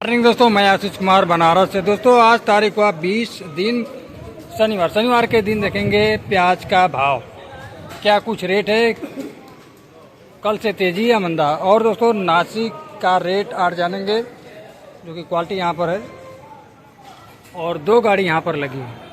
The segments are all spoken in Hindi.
मॉर्निंग दोस्तों, मैं आशीष कुमार बनारस से। दोस्तों आज तारीख हुआ 20 दिन शनिवार के दिन देखेंगे प्याज का भाव क्या कुछ रेट है, कल से तेजी या मंदा। और दोस्तों नासिक का रेट आज जानेंगे जो कि क्वालिटी यहाँ पर है और दो गाड़ी यहाँ पर लगी है।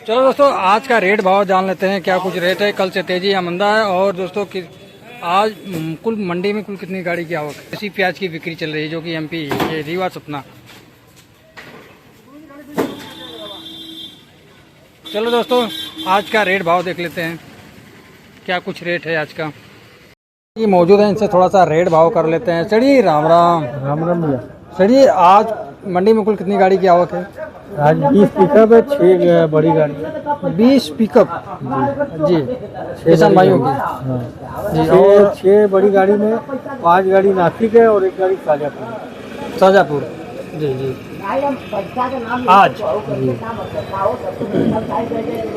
चलो दोस्तों आज का रेट भाव जान लेते हैं क्या कुछ रेट है, कल से तेजी या मंदा है। और दोस्तों कि आज कुल मंडी में कुल कितनी गाड़ी की आवक है, इसी प्याज की बिक्री चल रही है जो कि एमपी ये रीवा सतना। चलो दोस्तों आज का रेट भाव देख लेते हैं क्या कुछ रेट है आज का। ये मौजूद है, इनसे थोड़ा सा रेट भाव कर लेते हैं। चलिए राम राम। राम राम भैया। चलिए आज मंडी में कुल कितनी गाड़ी की आवक है? आज 20 पिकअप है, 6 बड़ी गाड़ी है। 20 पिकअप जी, किसान भाइयों की जी। और 6 बड़ी गाड़ी में 5 गाड़ी नासिक है और 1 गाड़ी शाजापुर जी जी। आज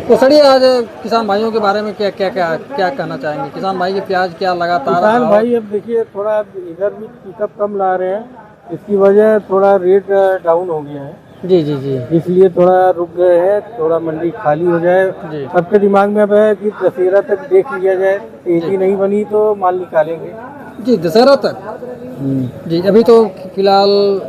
तो सड़िए आज किसान भाइयों के बारे में क्या क्या क्या क्या कहना चाहेंगे? किसान भाई के प्याज क्या लगातार किसान भाई अब देखिए थोड़ा इधर भी पिकअप कम ला रहे हैं, इसकी वजह थोड़ा रेट डाउन हो गया है जी जी जी, इसलिए थोड़ा रुक गए हैं, थोड़ा मंडी खाली हो जाए। सबके दिमाग में अब है कि दशहरा तक देख लिया जाए, तेजी नहीं बनी तो माल निकालेंगे जी दशहरा तक जी। अभी तो फिलहाल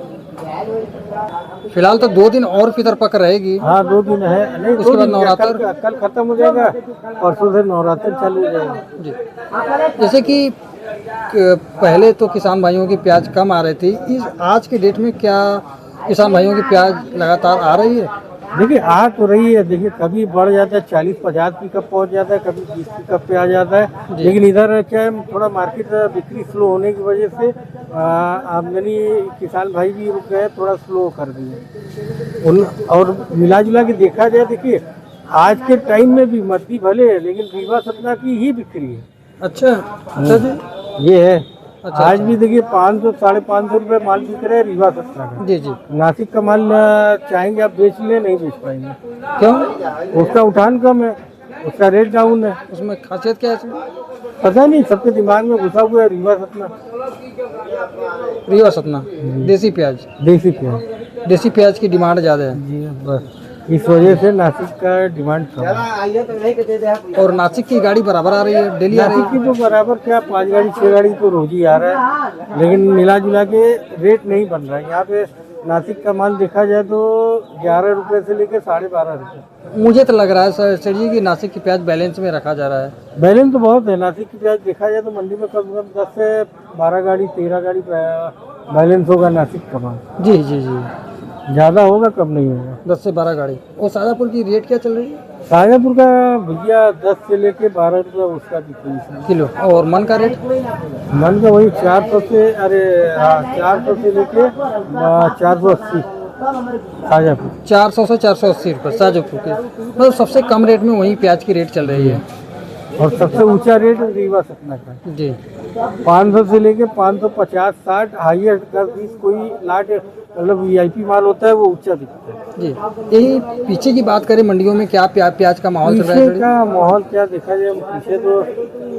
तो 2 दिन और फितर पक रहेगी। हाँ 2 दिन है, नहीं उसके बाद नवरात्र कल खत्म हो जाएगा, परसों से नवरात्र चालू हो जाएगा जी। जैसे कि पहले तो किसान भाइयों की प्याज कम आ रही थी, इस आज के डेट में क्या किसान भाइयों की प्याज लगातार आ रही है? देखिए आ तो रही है, देखिए कभी बढ़ जाता है 40-50 पिकअप पहुंच जाता है, कभी 20 पिकअप पे आ जाता है। लेकिन इधर क्या है, थोड़ा मार्केट बिक्री स्लो होने की वजह से आमदनी किसान भाई भी रुक गए, थोड़ा स्लो कर दिए। और मिला जुला के देखा जाए, देखिए आज के टाइम में भी मद्दी भले है लेकिन रीवा सतना की ही बिक्री है। अच्छा जी, ये है। अच्छा, आज भी देखिए 500-550 रुपये माल बिक रहे हैं रीवा सतना का। जी जी। नासिक का माल चाहेंगे आप बेच ले, नहीं बेच पाएंगे। क्यों? उसका उठान कम है, उसका रेट डाउन है। उसमें खासियत क्या है इसमें? पता नहीं, सबके दिमाग में घुसा हुआ है रीवा सतना देसी प्याज, देसी प्याज की डिमांड ज़्यादा है जी। बस इस वजह से नासिक का डिमांड कम है। और नासिक की गाड़ी बराबर आ रही है, डेली आ रही नासिक की तो बराबर क्या 5 गाड़ी 6 गाड़ी तो रोज ही आ रहा है, लेकिन मिला जुला के रेट नहीं बन रहा है। यहाँ पे नासिक का माल देखा जाए तो 11 रुपये से लेकर 12.5 रुपये। मुझे तो लग रहा है सर जी कि नासिक की प्याज बैलेंस में रखा जा रहा है। बैलेंस तो बहुत है, नासिक की प्याज देखा जाए तो मंडी में कम से कम 10 से 12 गाड़ी 13 गाड़ी बैलेंस होगा नासिक का माल। जी जी जी, ज़्यादा होगा कम नहीं होगा। 10 से 12 गाड़ी। और शाजापुर की रेट क्या चल रही है? शाजापुर का भैया 10 से लेके 12 रुपये उसका बिक्री किलो। और मन का रेट? मन का वही 400 से 400 से लेके 480 शाजापुर। 400 से 480 रुपये शाजापुर के, मतलब सबसे कम रेट में वही प्याज की रेट चल रही है। और सबसे ऊंचा रेट रीवा सतना का जी, 500 से लेके 550, 60 हाईएस्ट 10-20 कोई लाट मतलब वीआईपी माल होता है वो ऊंचा दिखता है जी। यही पीछे की बात करें मंडियों में क्या प्याज का माहौल चल रहा है? पीछे का माहौल क्या देखा जाए, पीछे तो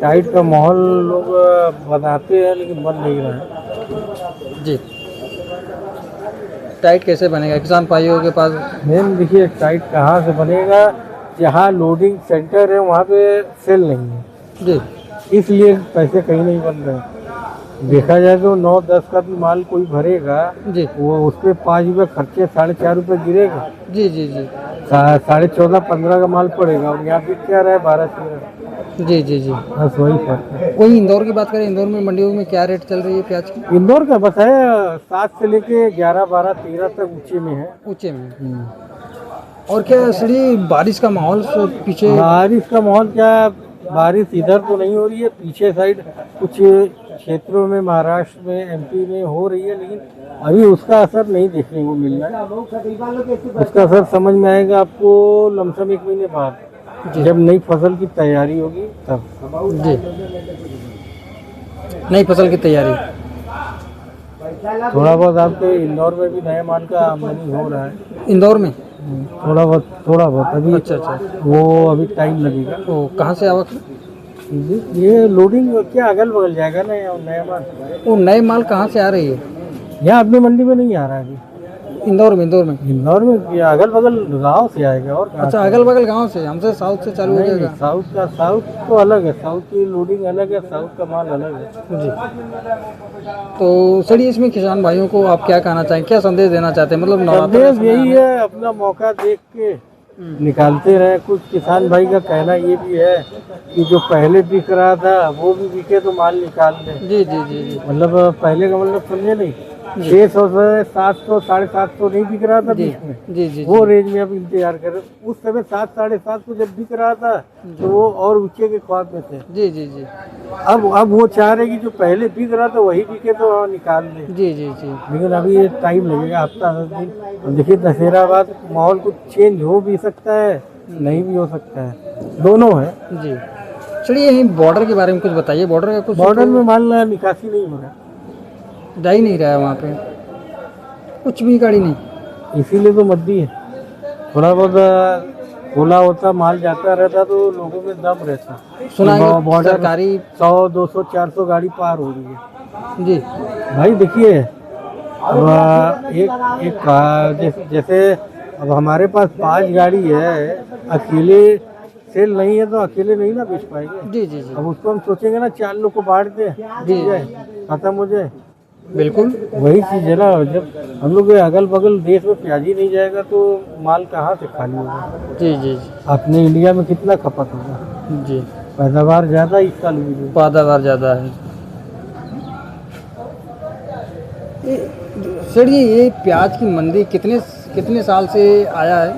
टाइट का माहौल लोग बनाते हैं लेकिन बन नहीं रहा है जी। टाइट कैसे बनेगा किसान भाइयों के पास? मेन देखिए टाइट कहाँ से बनेगा, जहाँ लोडिंग सेंटर है वहाँ पे सेल नहीं है जी, इसलिए पैसे कहीं नहीं बन रहे। देखा जाए तो 9-10 का भी माल कोई भरेगा जी, वो उस पर 5 रुपये खर्चे 4.5 रुपये गिरेगा, जी जी जी 14.5-15 का माल पड़ेगा और यहाँ पे क्या रहा है 12-13। जी जी जी। बस वही फर्क है। वही इंदौर की बात करें, इंदौर में मंडियों में क्या रेट चल रही है प्याज की? इंदौर का बस है 7 से लेके 11, 12, 13 तक ऊंचे में है। ऊंचे में। और क्या सड़ी बारिश का माहौल पीछे? बारिश का माहौल क्या, बारिश इधर तो नहीं हो रही है, पीछे साइड कुछ क्षेत्रों में महाराष्ट्र में एमपी में हो रही है, लेकिन अभी उसका असर नहीं देखने को मिल रहा है। उसका असर समझ में आएगा आपको लमसम 1 महीने बाद, जब नई फसल की तैयारी होगी तब जी। नई फसल की तैयारी थोड़ा बहुत आपके इंदौर में भी नए माल का आमदनी हो रहा है। इंदौर में थोड़ा बहुत अभी। अच्छा अच्छा। वो अभी टाइम लगेगा। तो कहाँ से आवक? ये लोडिंग क्या अगल बगल जाएगा ना, या नया माल वो नए माल कहाँ से आ रही है? यहाँ अपनी मंडी में नहीं आ रहा है अभी। इंदौर में? इंदौर में? इंदौर में या अगल बगल गांव से आएगा। और कहाँ अच्छा, से? अगल बगल गांव से। हमसे साउथ से चालू हो नहीं, जाएगा। साउथ तो अलग है, साउथ की लोडिंग अलग है, साउथ का माल अलग है। जी। तो सर इसमें किसान भाइयों को आप क्या कहना चाहेंगे, क्या संदेश देना चाहते हैं? मतलब नवरात्र संदेश यही है, अपना मौका देख के निकालते रहे। कुछ किसान भाई का कहना ये भी है कि जो पहले बिक रहा था वो भी बिके तो माल निकाल ले। जी जी जी जी मतलब पहले का मतलब समझे नहीं, 600 से 700 750 नहीं बिक रहा था जी बीच में, जी जी वो रेंज में अब इंतजार कर। उस समय 7 750 जब बिक रहा था तो वो और ऊंचे के ख्वाब में थे। जी जी जी अब वो चाह रहे कि जो पहले बिक रहा था वही बिके तो निकाल ले। जी जी जी लेकिन अभी ये टाइम लगेगा, हफ्ता 10 दिन। अब देखिए दशहरा बाद माहौल कुछ चेंज हो भी सकता है, नहीं भी हो सकता है, दोनों है। जी। चलिए यही बॉर्डर के बारे में कुछ बताइए। बॉर्डर का कुछ बॉर्डर में माल निकासी नहीं हो रहा, जा ही नहीं रहा है वहाँ पे, कुछ भी गाड़ी नहीं। इसीलिए तो मद्दी है। थोड़ा बहुत खुला होता, माल जाता रहता तो लोगों में दम रहता। सुना है कि बॉर्डर सरकारी 100 200 400 गाड़ी पार हो रही है। जी भाई देखिए, अब जैसे अब हमारे पास 5 गाड़ी है, अकेले सेल नहीं है तो अकेले नहीं ना बेच पाएंगे। जी जी जी अब उसको हम सोचेंगे ना 4 लोग को बांट दे, बिक जाए, खत्म हो जाए। बिल्कुल। वही चीज है ना, जब हम लोग अगल बगल देश में प्याज ही नहीं जाएगा तो माल कहाँ से खाली होगा। जी जी जी अपने इंडिया में कितना खपत होगा, जी पैदावार ज्यादा इस साल हुई है। पैदावार ज़्यादा है। सर ये प्याज की मंदी कितने कितने साल से आया है?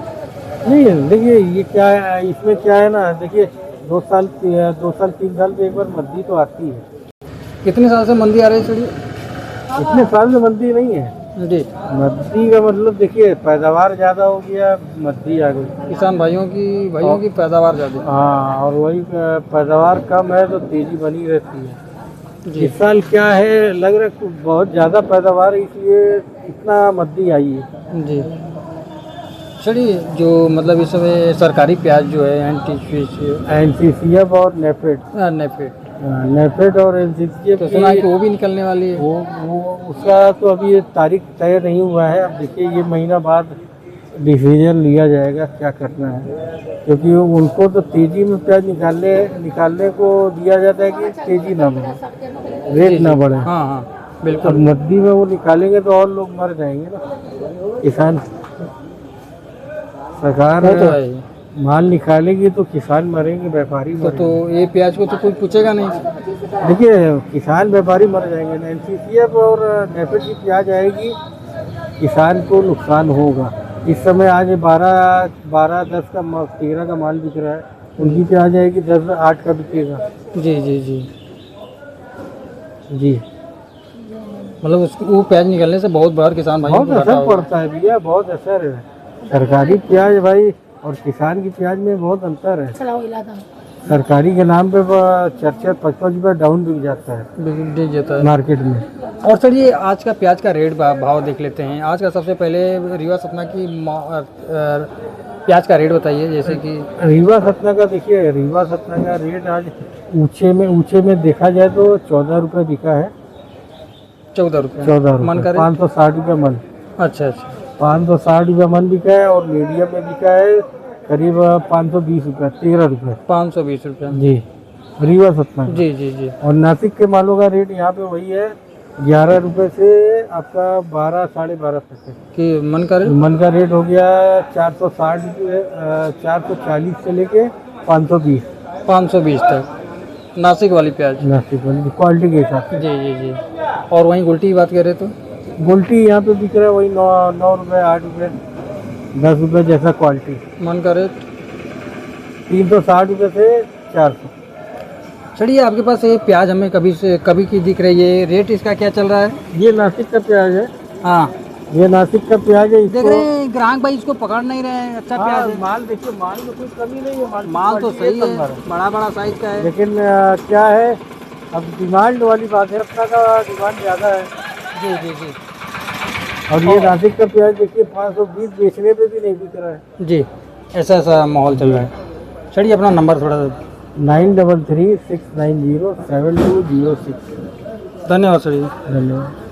नहीं देखिए, ये क्या है, इसमें क्या है ना, देखिए 2 साल 3 साल पे एक बार मंदी तो आती है। कितने साल से मंदी आ रही है सर ये? इतने साल में मंदी नहीं है। जी। मंदी का मतलब देखिए पैदावार ज्यादा हो गया, मंदी आ गई। किसान भाइयों की पैदावार ज़्यादा। हाँ, और वही पैदावार कम है तो तेजी बनी रहती है। जी इस साल क्या है, लग रहा है बहुत ज्यादा पैदावार है, इसलिए इतना मंदी आई है। जी। चलिए जो मतलब इस समय सरकारी प्याज जो है एनसीसीएफ और नेफेड नेफेड और एनसीसीएफ तो सुना है कि वो भी निकलने वाली है। वो उसका तो अभी तारीख तय नहीं हुआ है। अब देखिए ये महीना बाद डिसीजन लिया जाएगा क्या करना है, क्योंकि उनको तो तेजी में प्याज निकालने को दिया जाता है कि तेजी ना बढ़े, रेट ना बढ़े। हाँ हाँ अब बिल्कुल। नकदी में वो निकालेंगे तो और लोग मर जाएंगे ना, किसान। सरकार वो तो है ही। माल निकालेगी तो किसान मरेंगे, व्यापारी तो मरेंगे। ये प्याज को तो कोई पूछेगा नहीं। देखिए किसान व्यापारी मर जाएंगे ना। एनसीसीएफ और नेफेड की प्याज आएगी, किसान को नुकसान होगा। इस समय आज 12-10 का 13 का माल बिक रहा है, उनकी प्याज आएगी 10-8 का बिकेगा। जी जी जी। जी, मतलब उसको वो प्याज निकलने से बहुत बार किसान भाइयों बहुत को घाटा असर होगा। पड़ता है भैया, बहुत असर है। सरकारी प्याज भाई और किसान की प्याज में बहुत अंतर है। सरकारी के नाम पे 4-5 रुपये डाउन बिक जाता है बिक जाता है मार्केट में। और सर ये आज का प्याज का रेट भाव देख लेते हैं। आज का सबसे पहले रीवा सतना की प्याज का रेट बताइए। जैसे कि रीवा सतना का देखिए, रीवा सतना का रेट आज ऊंचे में देखा जाए तो 14 रुपये बिका है। 14 रुपये 14 मन रुपये, करे। 560 रुपये मन। अच्छा अच्छा 560 रुपये मन बिका है, और मीडियम में बिका है करीब 520 रुपये, 13 रुपये। 520 रुपये। जी, रीवा सतना। जी जी जी। और नासिक के मालों का रेट यहाँ पे वही है, 11 रुपये से आपका 12-12.5 तक है। कि मन करे। मन का रेट हो गया 460 रुपये, 440 से लेके 520 520 तक नासिक वाली प्याज। नासिक वाली क्वालिटी के हिसाब से। जी जी जी। और वहीं गुलटी की बात करें तो गोल्टी यहाँ पे बिक रहा है वही 9 रुपये, 8 रुपये, 10 रुपये जैसा क्वालिटी। मन का रेट 360 रुपये से 400। चलिए आपके पास ये प्याज हमें कभी की दिख रही है, रेट इसका क्या चल रहा है? ये नासिक का प्याज है। हाँ ये नासिक का प्याज है। देख रहे हैं ग्राहक भाई इसको पकड़ नहीं रहे हैं। अच्छा प्याज है। माल देखिए, माल में कोई कमी नहीं है, माल तो क्वालिटी सही एक नंबर है, बड़ा बड़ा साइज का है। लेकिन क्या है, अब डिमांड वाली बात है, अपना का डिमांड ज़्यादा है। जी जी जी। और ये नासिक का प्याज देखिए 520 बेचने पे भी नहीं बिक रहा है। जी, ऐसा ऐसा माहौल चल रहा है। चलिए अपना नंबर थोड़ा सा। 9336907206। धन्यवाद सर जी। धन्यवाद।